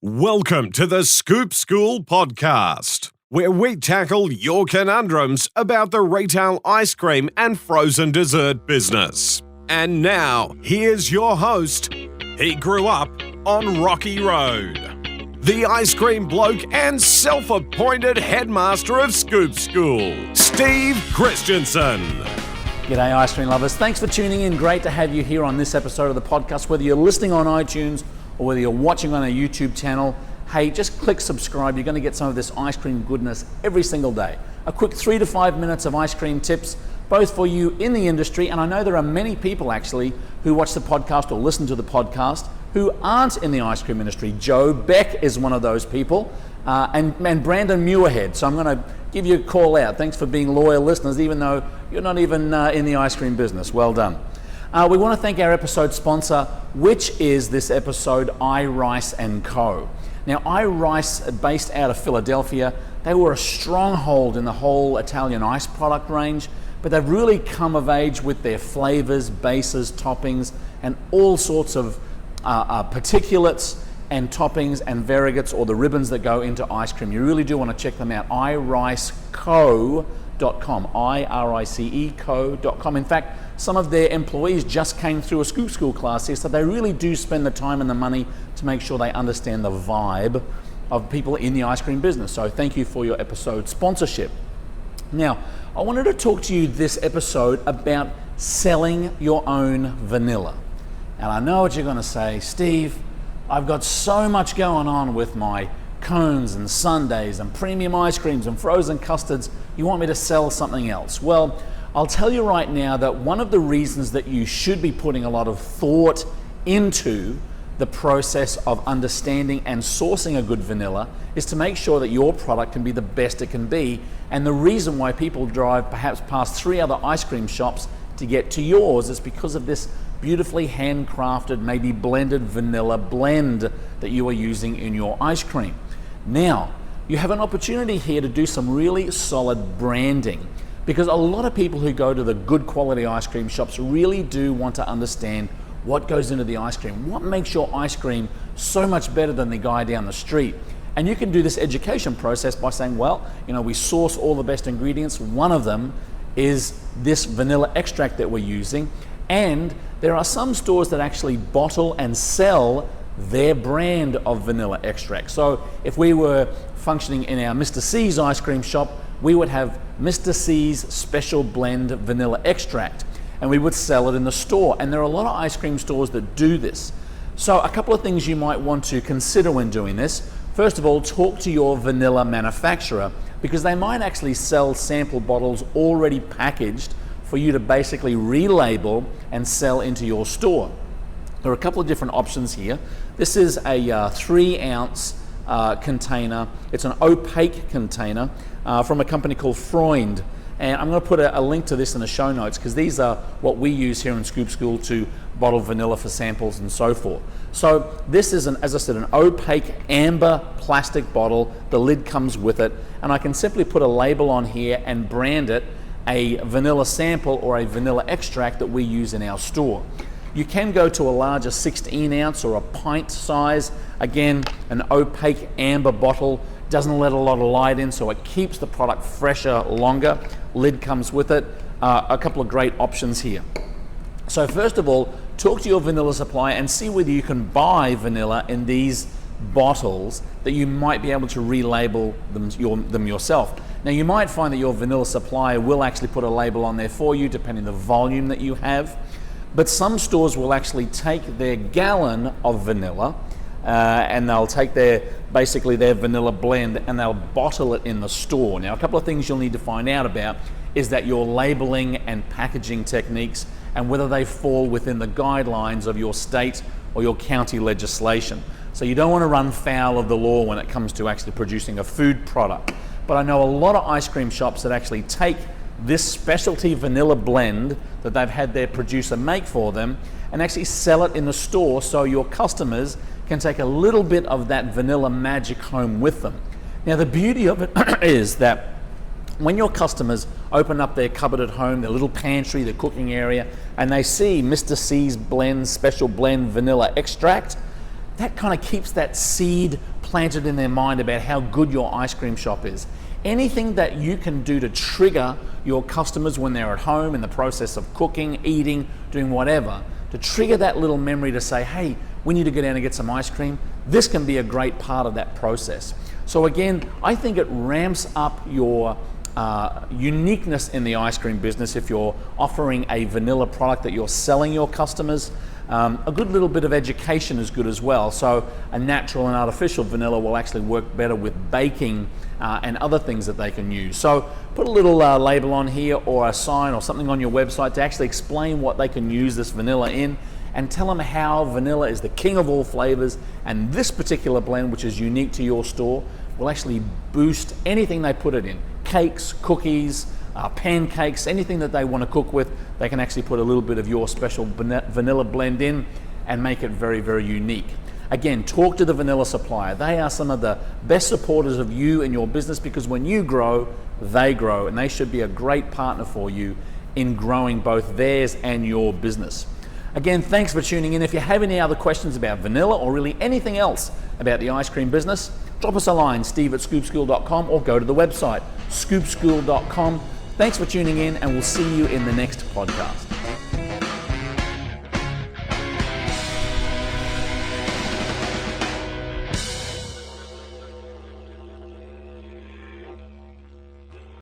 Welcome to the Scoop School podcast, where we tackle your conundrums about the retail ice cream and frozen dessert business. And now, here's your host. He grew up on Rocky Road, the ice cream bloke and self-appointed headmaster of Scoop School, Steve Christensen. G'day ice cream lovers, thanks for tuning in. Great to have you here on this episode of the podcast. Whether you're listening on iTunes or whether you're watching on our YouTube channel, hey, just click subscribe. You're going to get some of this ice cream goodness every single day. A quick 3 to 5 minutes of ice cream tips, both for you in the industry, and I know there are many people actually who watch the podcast or listen to the podcast who aren't in the ice cream industry. Joe Beck is one of those people, and Brandon Muirhead. So I'm going to give you a call out. Thanks for being loyal listeners, even though you're not even in the ice cream business. Well done. We want to thank our episode sponsor, which is this episode, iRice & Co. Now, iRice, based out of Philadelphia, they were a stronghold in the whole Italian ice product range, but they've really come of age with their flavors, bases, toppings, and all sorts of particulates and toppings and variegates, or the ribbons that go into ice cream. You really do want to check them out. iRiceCo.com, IRICECO.com. In fact, some of their employees just came through a Scoop School class here, so they really do spend the time and the money to make sure they understand the vibe of people in the ice cream business. So thank you for your episode sponsorship. Now, I wanted to talk to you this episode about selling your own vanilla. And I know what you're going to say, Steve, I've got so much going on with my cones and sundaes and premium ice creams and frozen custards. You want me to sell something else? Well, I'll tell you right now that one of the reasons that you should be putting a lot of thought into the process of understanding and sourcing a good vanilla is to make sure that your product can be the best it can be. And the reason why people drive perhaps past 3 other ice cream shops to get to yours is because of this beautifully handcrafted, maybe blended vanilla blend that you are using in your ice cream. Now, you have an opportunity here to do some really solid branding, because a lot of people who go to the good quality ice cream shops really do want to understand what goes into the ice cream, what makes your ice cream so much better than the guy down the street. And you can do this education process by saying, well, we source all the best ingredients. One of them is this vanilla extract that we're using. And there are some stores that actually bottle and sell their brand of vanilla extract. So if we were functioning in our Mr. C's ice cream shop, we would have Mr. C's special blend vanilla extract, and we would sell it in the store. And there are a lot of ice cream stores that do this. So a couple of things you might want to consider when doing this. First of all, talk to your vanilla manufacturer, because they might actually sell sample bottles already packaged for you to basically relabel and sell into your store. There are a couple of different options here. This is a 3 ounce container. It's an opaque container from a company called Freund. And I'm going to put a link to this in the show notes, because these are what we use here in Scoop School to bottle vanilla for samples and so forth. So this is, as I said, an opaque amber plastic bottle. The lid comes with it, and I can simply put a label on here and brand it a vanilla sample or a vanilla extract that we use in our store. You can go to a larger 16 ounce or a pint size. Again, an opaque amber bottle, doesn't let a lot of light in, so it keeps the product fresher longer. Lid comes with it. A couple of great options here. So first of all, talk to your vanilla supplier and see whether you can buy vanilla in these bottles that you might be able to relabel them yourself. Now, you might find that your vanilla supplier will actually put a label on there for you, depending on the volume that you have. But some stores will actually take their gallon of vanilla and they'll take their vanilla blend and they'll bottle it in the store. Now, a couple of things you'll need to find out about is that your labeling and packaging techniques and whether they fall within the guidelines of your state or your county legislation. So you don't want to run foul of the law when it comes to actually producing a food product. But I know a lot of ice cream shops that actually take this specialty vanilla blend that they've had their producer make for them and actually sell it in the store, so your customers can take a little bit of that vanilla magic home with them. Now, the beauty of it is that when your customers open up their cupboard at home, their little pantry, their cooking area, and they see Mr. C's blend, special blend vanilla extract, that kind of keeps that seed planted in their mind about how good your ice cream shop is. Anything that you can do to trigger your customers when they're at home in the process of cooking, eating, doing whatever, to trigger that little memory to say, hey, we need to go down and get some ice cream, this can be a great part of that process. So again, I think it ramps up your uniqueness in the ice cream business if you're offering a vanilla product that you're selling your customers. A good little bit of education is good as well. So a natural and artificial vanilla will actually work better with baking and other things that they can use. So put a little label on here or a sign or something on your website to actually explain what they can use this vanilla in, and tell them how vanilla is the king of all flavors, and this particular blend, which is unique to your store, will actually boost anything they put it in. Cakes, cookies, pancakes, anything that they want to cook with, they can actually put a little bit of your special vanilla blend in and make it very, very unique. Again, talk to the vanilla supplier. They are some of the best supporters of you and your business, because when you grow, they grow, and they should be a great partner for you in growing both theirs and your business. Again, thanks for tuning in. If you have any other questions about vanilla or really anything else about the ice cream business, drop us a line, steve@scoopschool.com, or go to the website, scoopschool.com. Thanks for tuning in, and we'll see you in the next podcast.